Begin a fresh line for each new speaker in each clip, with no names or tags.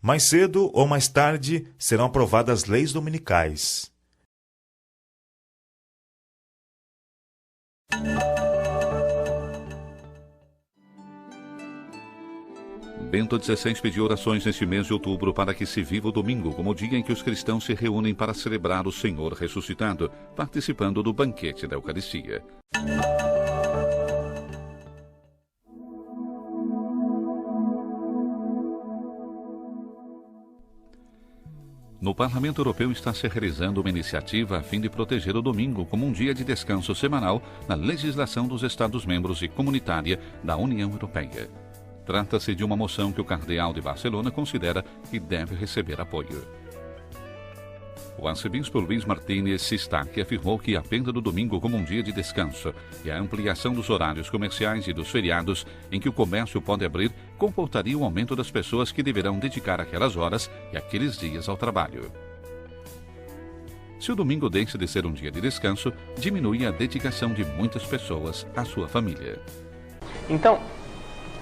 Mais cedo ou mais tarde serão aprovadas leis dominicais.
Bento XVI pediu orações neste mês de outubro para que se viva o domingo como o dia em que os cristãos se reúnem para celebrar o Senhor ressuscitado, participando do banquete da Eucaristia. No Parlamento Europeu está se realizando uma iniciativa a fim de proteger o domingo como um dia de descanso semanal na legislação dos Estados-membros e comunitária da União Europeia. Trata-se de uma moção que o Cardeal de Barcelona considera que deve receber apoio. O arcebispo Luís Martínez Sistaque afirmou que a perda do domingo como um dia de descanso e a ampliação dos horários comerciais e dos feriados em que o comércio pode abrir comportaria o aumento das pessoas que deverão dedicar aquelas horas e aqueles dias ao trabalho. Se o domingo deixa de ser um dia de descanso, diminui a dedicação de muitas pessoas à sua família.
Então,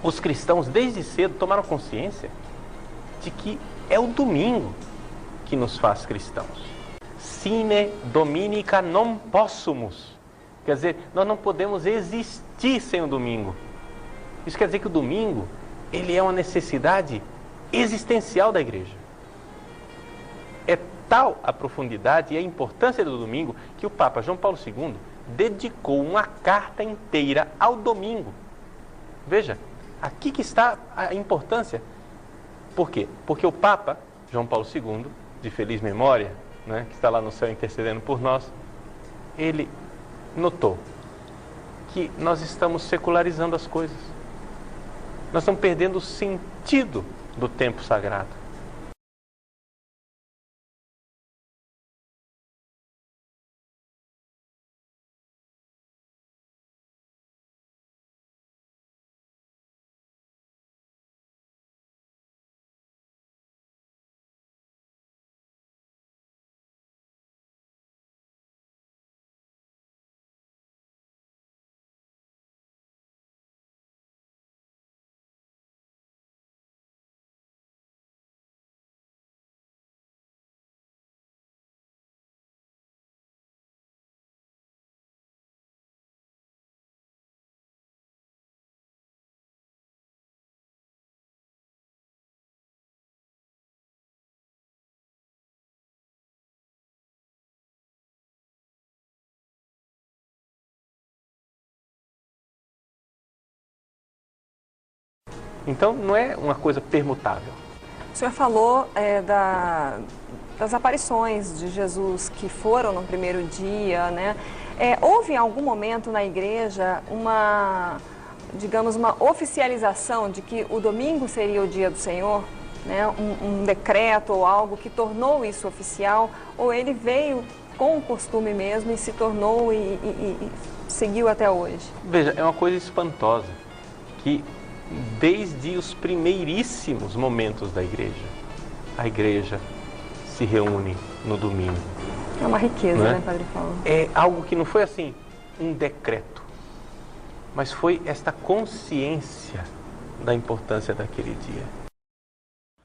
os cristãos desde cedo tomaram consciência de que é o domingo que nos faz cristãos. Sine dominica non possumus. Quer dizer, nós não podemos existir sem o domingo. Isso quer dizer que o domingo, ele é uma necessidade existencial da igreja. É tal a profundidade e a importância do domingo que o Papa João Paulo II dedicou uma carta inteira ao domingo. Veja, aqui que está a importância. Por quê? Porque o Papa João Paulo II, de feliz memória, né, que está lá no céu intercedendo por nós, ele notou que nós estamos secularizando as coisas. Nós estamos perdendo o sentido do tempo sagrado. Então, não é uma coisa permutável.
O senhor falou das aparições de Jesus que foram no primeiro dia, né? Houve em algum momento na igreja digamos, uma oficialização de que o domingo seria o dia do Senhor, né? Um decreto ou algo que tornou isso oficial, ou ele veio com o costume mesmo e se tornou e seguiu até hoje?
Veja, é uma coisa espantosa que desde os primeiríssimos momentos da igreja, a igreja se reúne no domingo.
É uma riqueza,
Não é?
né, Padre Paulo?
É algo que não foi assim, um decreto, mas foi esta consciência da importância daquele dia.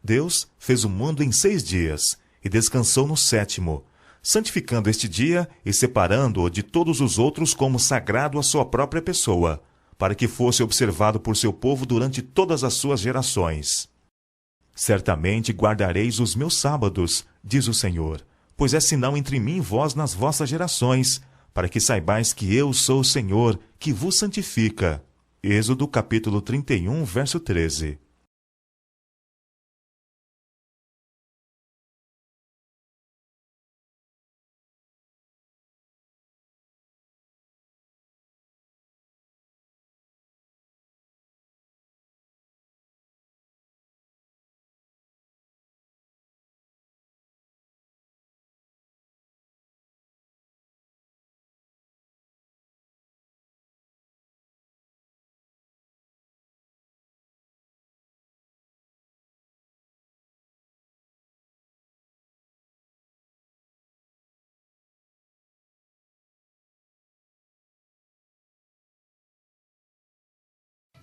Deus fez o mundo em 6 dias e descansou no 7º, santificando este dia e separando-o de todos os outros como sagrado à sua própria pessoa, para que fosse observado por seu povo durante todas as suas gerações. Certamente guardareis os meus sábados, diz o Senhor, pois é sinal entre mim e vós nas vossas gerações, para que saibais que eu sou o Senhor, que vos santifica. Êxodo capítulo 31, verso 13.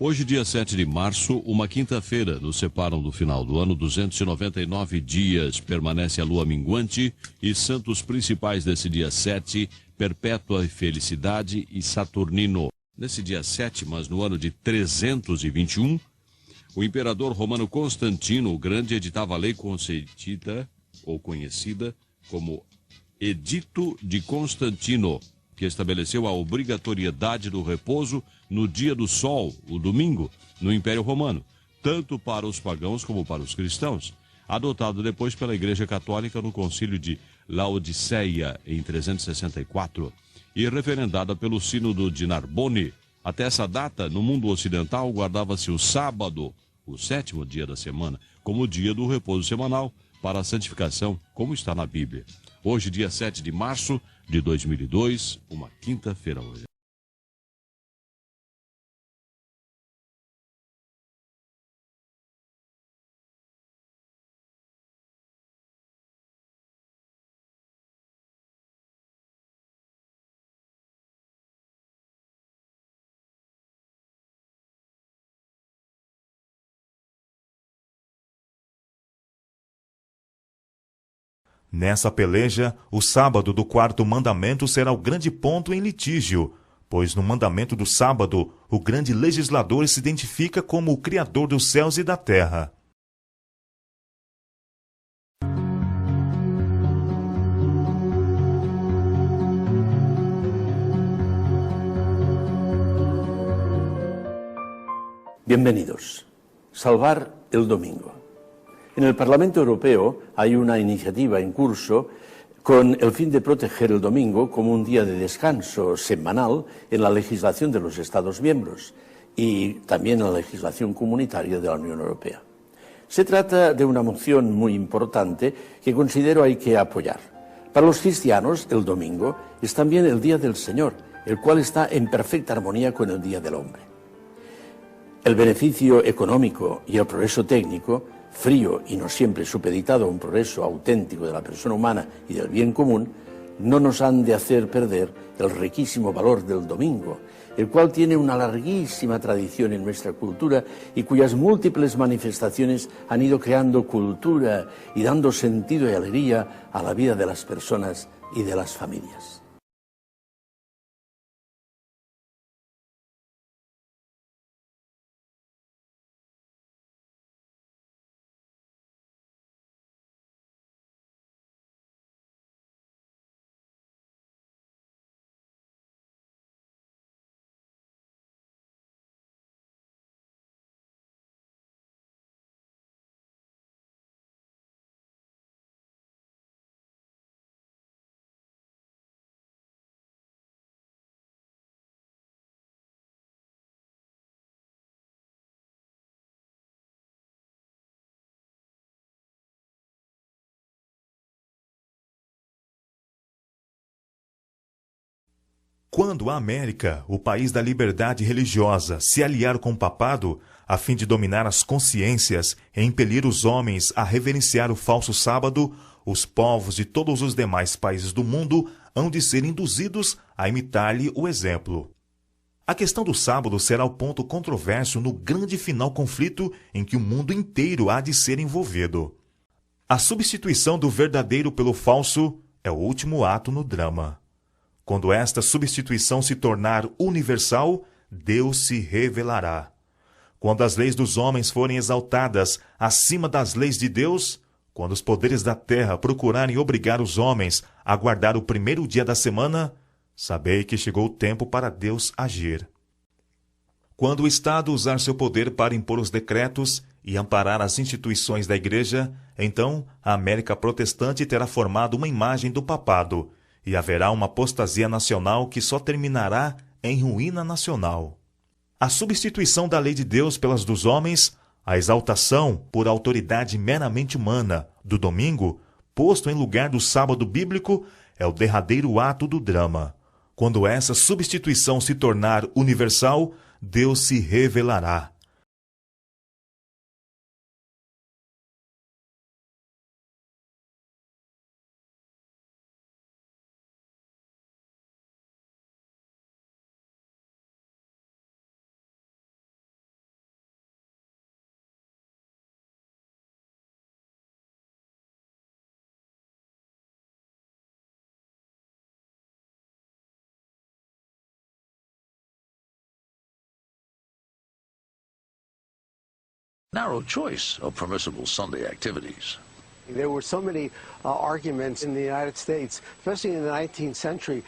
Hoje, dia 7 de março, uma quinta-feira, nos separam do final do ano 299 dias. Permanece a lua minguante e santos principais desse dia 7, Perpétua e Felicidade e Saturnino. Nesse dia 7, mas no ano de 321, o imperador romano Constantino o Grande editava a lei concedida, ou conhecida como Edito de Constantino, que estabeleceu a obrigatoriedade do repouso no dia do sol, o domingo, no Império Romano, tanto para os pagãos como para os cristãos, adotado depois pela Igreja Católica no Concílio de Laodiceia, em 364, e referendada pelo Sínodo de Narbonne. Até essa data, no mundo ocidental, guardava-se o sábado, o 7º dia da semana, como o dia do repouso semanal para a santificação, como está na Bíblia. Hoje, dia 7 de março de 2002, uma quinta-feira hoje.
Nessa peleja, o sábado do 4º mandamento será o grande ponto em litígio, pois no mandamento do sábado, o grande legislador se identifica como o Criador dos céus e da terra.
Bienvenidos. Salvar el domingo. En el Parlamento Europeo hay una iniciativa en curso con el fin de proteger el domingo como un día de descanso semanal en la legislación de los Estados miembros y también en la legislación comunitaria de la Unión Europea. Se trata de una moción muy importante que considero hay que apoyar. Para los cristianos, el domingo es también el Día del Señor, el cual está en perfecta armonía con el Día del Hombre. El beneficio económico y el progreso técnico, frío y no siempre supeditado a un progreso auténtico de la persona humana y del bien común, no nos han de hacer perder el riquísimo valor del domingo, el cual tiene una larguísima tradición en nuestra cultura y cuyas múltiples manifestaciones han ido creando cultura y dando sentido y alegría a la vida de las personas y de las familias.
Quando a América, o país da liberdade religiosa, se aliar com o papado, a fim de dominar as consciências e impelir os homens a reverenciar o falso sábado, os povos de todos os demais países do mundo hão de ser induzidos a imitar-lhe o exemplo. A questão do sábado será o ponto controverso no grande final conflito em que o mundo inteiro há de ser envolvido. A substituição do verdadeiro pelo falso é o último ato no drama. Quando esta substituição se tornar universal, Deus se revelará. Quando as leis dos homens forem exaltadas acima das leis de Deus, quando os poderes da terra procurarem obrigar os homens a guardar o primeiro dia da semana, sabei que chegou o tempo para Deus agir. Quando o Estado usar seu poder para impor os decretos e amparar as instituições da Igreja, então a América protestante terá formado uma imagem do papado, e haverá uma apostasia nacional que só terminará em ruína nacional. A substituição da lei de Deus pelas dos homens, a exaltação, por autoridade meramente humana, do domingo, posto em lugar do sábado bíblico, é o derradeiro ato do drama. Quando essa substituição se tornar universal, Deus se revelará.
Narrow choice of permissible Sunday activities.
There were so many arguments in the United States, especially in the 19th century.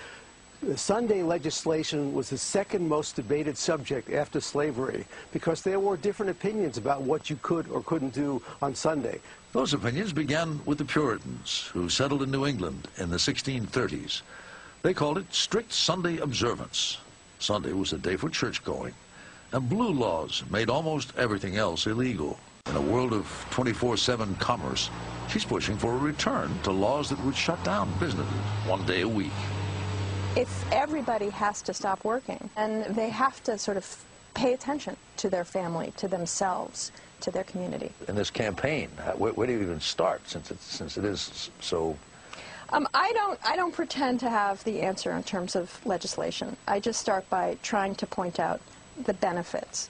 The Sunday legislation was the second most debated subject after slavery because there were different opinions about what you could or couldn't do on Sunday.
Those opinions began with the Puritans, who settled in New England in the 1630s. They called it strict Sunday observance. Sunday was a day for church-going. And blue laws made almost everything else illegal. In a world of 24/7 commerce, she's pushing for a return to laws that would shut down businesses one day a week.
If everybody has to stop working, and they have to sort of pay attention to their family, to themselves, to their community.
In this campaign, where do you even start, since it is so?
I don't pretend to have the answer in terms of legislation. I just start by trying to point out the benefits.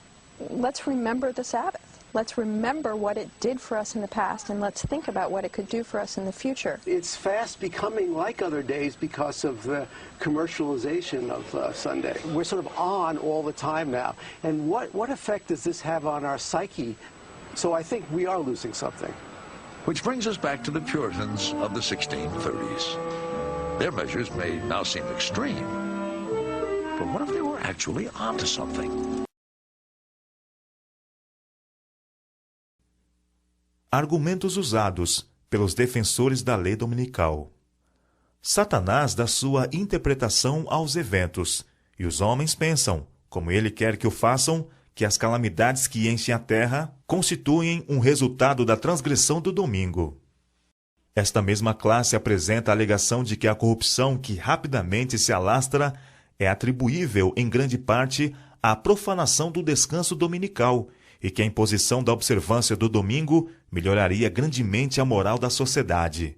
Let's remember the Sabbath. Let's remember what it did for us in the past, and let's think about what it could do for us in the future.
It's fast becoming like other days because of the commercialization of Sunday. We're sort of on all the time now. And what effect does this have on our psyche? So I think we are losing something.
Which brings us back to the Puritans of the 1630s. Their measures may now seem extreme, but what if they were actually onto something?
Argumentos usados pelos defensores da lei dominical. Satanás dá sua interpretação aos eventos, e os homens pensam, como ele quer que o façam, que as calamidades que enchem a terra constituem um resultado da transgressão do domingo. Esta mesma classe apresenta a alegação de que a corrupção que rapidamente se alastra é atribuível, em grande parte, à profanação do descanso dominical, e que a imposição da observância do domingo melhoraria grandemente a moral da sociedade.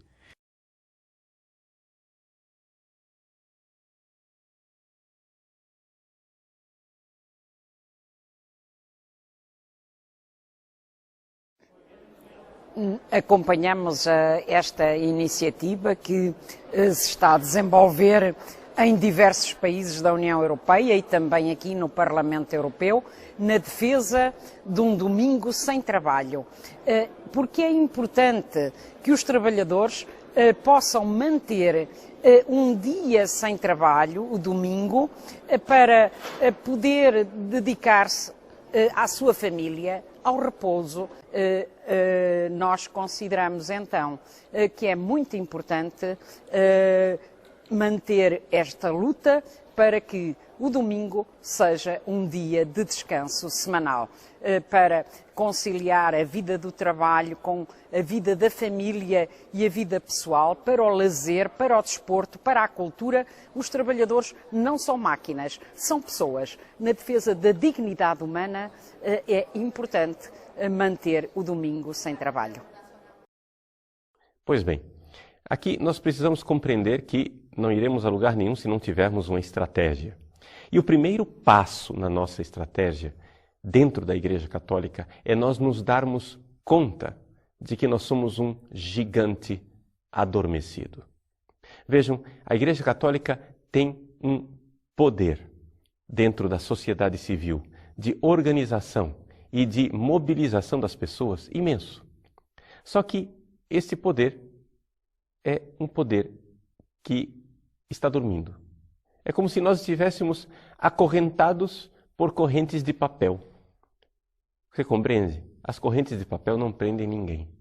Acompanhamos esta iniciativa que se está a desenvolver em diversos países da União Europeia e também aqui no Parlamento Europeu, na defesa de um domingo sem trabalho. Porque é importante que os trabalhadores possam manter um dia sem trabalho, o domingo, para poder dedicar-se à sua família, ao repouso. Nós consideramos então que é muito importante manter esta luta para que o domingo seja um dia de descanso semanal, para conciliar a vida do trabalho com a vida da família e a vida pessoal, para o lazer, para o desporto, para a cultura. Os trabalhadores não são máquinas, são pessoas. Na defesa da dignidade humana é importante manter o domingo sem trabalho.
Pois bem, aqui nós precisamos compreender que não iremos a lugar nenhum se não tivermos uma estratégia. E o primeiro passo na nossa estratégia, dentro da Igreja Católica, é nós nos darmos conta de que nós somos um gigante adormecido. Vejam, a Igreja Católica tem um poder dentro da sociedade civil de organização e de mobilização das pessoas imenso. Só que esse poder é um poder que está dormindo. É como se nós estivéssemos acorrentados por correntes de papel. Você compreende? As correntes de papel não prendem ninguém.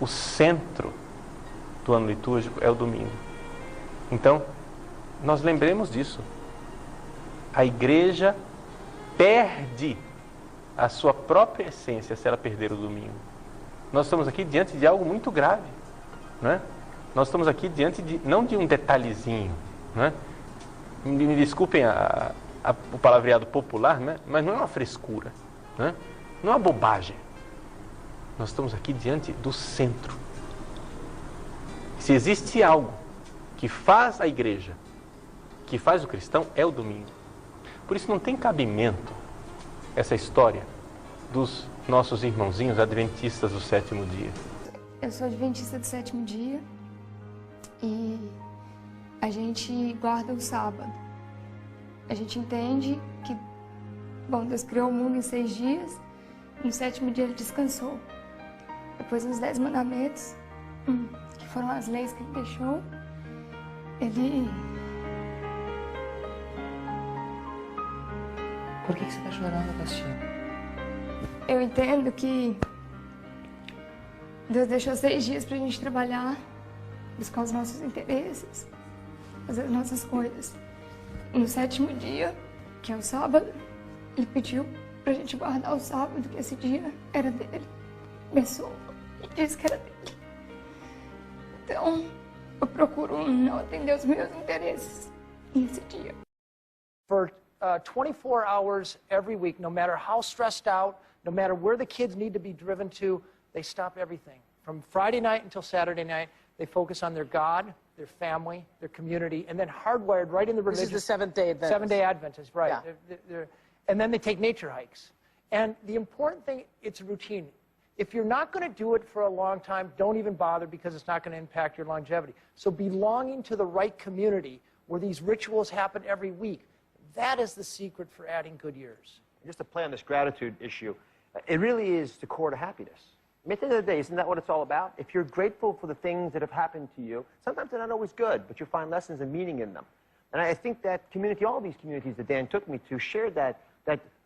O centro do ano litúrgico é o domingo. Então, nós lembremos disso. A igreja perde a sua própria essência se ela perder o domingo. Nós estamos aqui diante de algo muito grave, não é? Nós estamos aqui diante não de um detalhezinho, não é? Me desculpem o palavreado popular, né? Mas não é uma frescura, não é? Não é uma bobagem. Nós estamos aqui diante do centro. Se existe algo que faz a igreja, que faz o cristão, é o domingo. Por isso não tem cabimento essa história dos nossos irmãozinhos adventistas do sétimo dia.
Eu sou adventista do sétimo dia e a gente guarda o sábado. A gente entende que, bom, Deus criou o mundo em 6 dias, no sétimo dia ele descansou. Depois dos 10 mandamentos, que foram as leis que ele deixou, ele...
Por que você está chorando, Castinho?
Eu entendo que Deus deixou 6 dias para a gente trabalhar, buscar os nossos interesses, fazer as nossas coisas. No sétimo dia, que é o sábado, ele pediu para a gente guardar o sábado, que esse dia era dele. Abençoou e disse que era dele. Então, eu procuro não atender os meus interesses nesse dia.
For 24 hours every week, no matter how stressed out, no matter where the kids need to be driven to, they stop everything. From Friday night until Saturday night, they focus on their God, their family, their community, and then hardwired right in the religion.
This is the Seventh-day Adventist.
Seventh-day Adventist, right.
Yeah.
And then they take nature hikes. And the important thing, it's a routine. If you're not going to do it for a long time, don't even bother because it's not going to impact your longevity. So belonging to the right community where these rituals happen every week, that is the secret for adding good years.
Just to play on this gratitude issue, it really is the core to happiness. I mean, at the end of the day, isn't that what it's all about? If you're grateful for the things that have happened to you, sometimes they're not always good, but you find lessons and meaning in them. And I think that community, all these communities that Dan took me to, shared that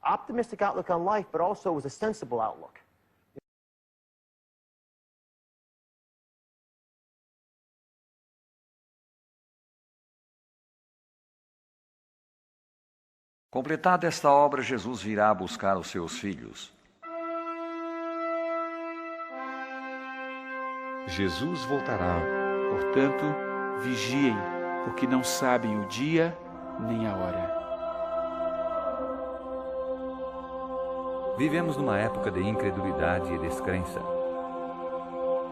optimistic outlook on life, but also was a sensible outlook.
Completada esta obra, Jesus virá buscar os seus filhos.
Jesus voltará. Portanto, vigiem, porque não sabem o dia nem a hora.
Vivemos numa época de incredulidade e descrença.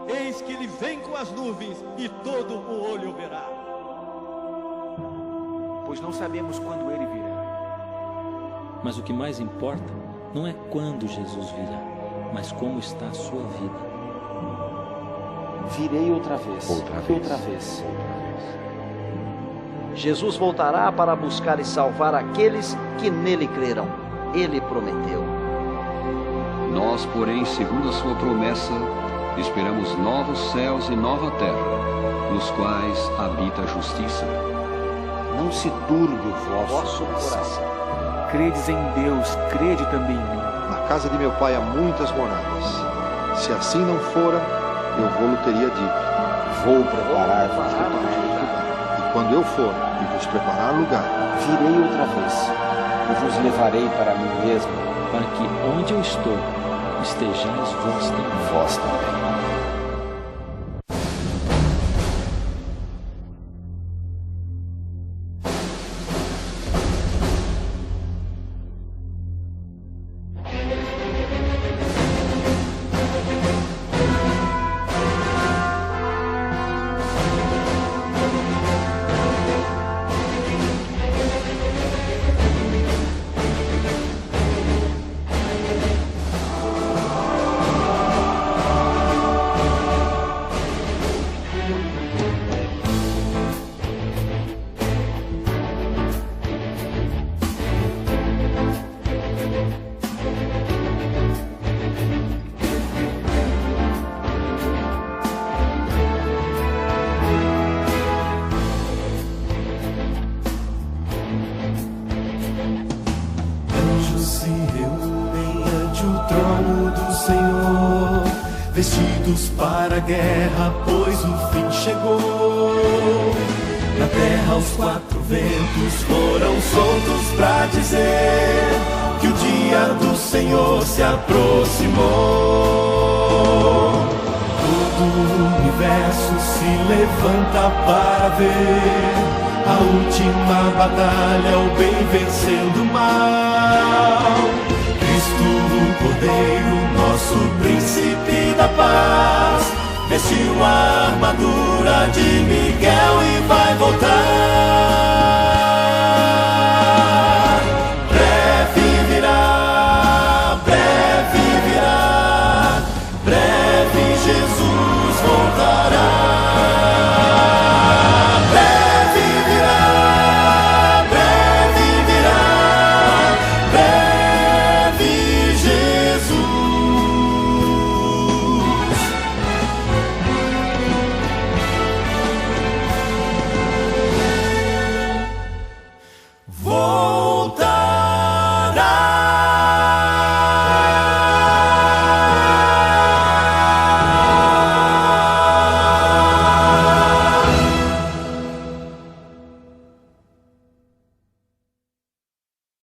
Eis que ele vem com as nuvens e todo o olho verá.
Pois não sabemos quando ele virá.
Mas o que mais importa não é quando Jesus virá, mas como está a sua vida.
Virei outra vez. Jesus voltará para buscar e salvar aqueles que nele crerão. Ele prometeu.
Nós, porém, segundo a sua promessa, esperamos novos céus e nova terra, nos quais habita a justiça.
Não se turbe o vosso coração.
Credes em Deus, crede também em mim.
Na casa de meu pai há muitas moradas. Se assim não fora, eu vou-lhe teria dito.
Vou preparar-vos lugar.
E quando eu for e vos preparar lugar,
virei outra vez e vos levarei para mim mesmo,
para que onde eu estou, estejais vós também.
Vós também.
Vestidos para a guerra, pois o fim chegou. Na terra os quatro ventos foram soltos para dizer que o dia do Senhor se aproximou. Todo o universo se levanta para ver a última batalha, o bem vencendo o mal. Cristo, o Cordeiro, nosso príncipe da paz, vestiu a armadura de Miguel e vai voltar.